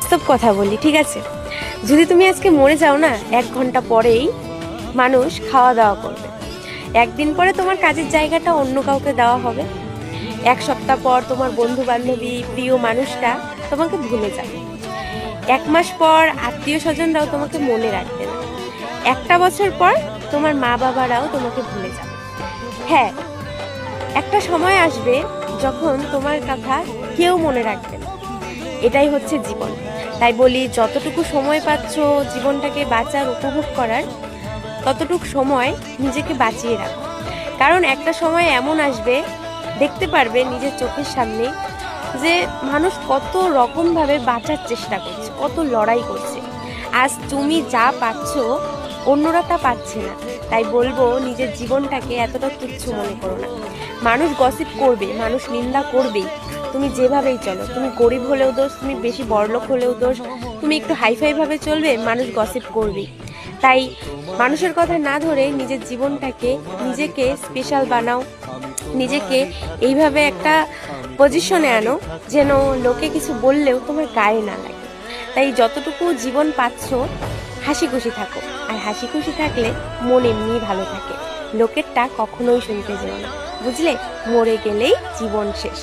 বাস্তব কথা বলি, ঠিক আছে? যদি তুমি আজকে মরে যাও না, 1 ঘন্টা পরেই মানুষ খাওয়া দাওয়া করবে। একদিন পরে তোমার কাজের জায়গাটা অন্য কাউকে দেওয়া হবে। 1 সপ্তাহ পর তোমার বন্ধু বান্ধবী, প্রিয় মানুষটা তোমাকে ভুলে যাবে। 1 মাস পর আত্মীয় স্বজনরাও তোমাকে মনে রাখবে না। 1টা বছর পর তোমার মা বাবারাও তোমাকে ভুলে যাবে। হ্যাঁ, একটা সময় আসবে যখন তোমার কথা কেউ মনে রাখবে না। এটাই হচ্ছে জীবন। তাই বলি, যতটুকু সময় পাচ্ছ জীবনটাকে বাঁচার, উপভোগ করার, ততটুকু সময় নিজেকে বাঁচিয়ে রাখো। কারণ একটা সময় এমন আসবে, দেখতে পারবে নিজের চোখের সামনে যে মানুষ কত রকমভাবে বাঁচার চেষ্টা করছে, কত লড়াই করছে। আজ তুমি যা পাচ্ছ অন্যরা তা পাচ্ছে না। তাই বলবো, নিজের জীবনটাকে এতটা তুচ্ছ মনে করো না। মানুষ গসিপ করবে, মানুষ নিন্দা করবেই। তুমি যেভাবেই চলো, তুমি গরিব হলেও দোষ, তুমি বেশি বড়লোক হলেও দোষ, তুমি একটু হাইফাই ভাবে চলবে, মানুষ গসিপ করবেই। তাই মানুষের কথা না ধরে নিজের জীবনটাকে, নিজেকে স্পেশাল বানাও। নিজেকে এইভাবে একটা পজিশনে আনো যেন লোকে কিছু বললেও তোমার গায়ে না লাগে। তাই যতটুকু জীবন পাচ্ছ হাসি খুশি থাকো। আর হাসি খুশি থাকলে মন এমনিই ভালো থাকে। লোকেরটা কখনোই শুনতে যেও না, বুঝলে? মরে গেলেই জীবন শেষ।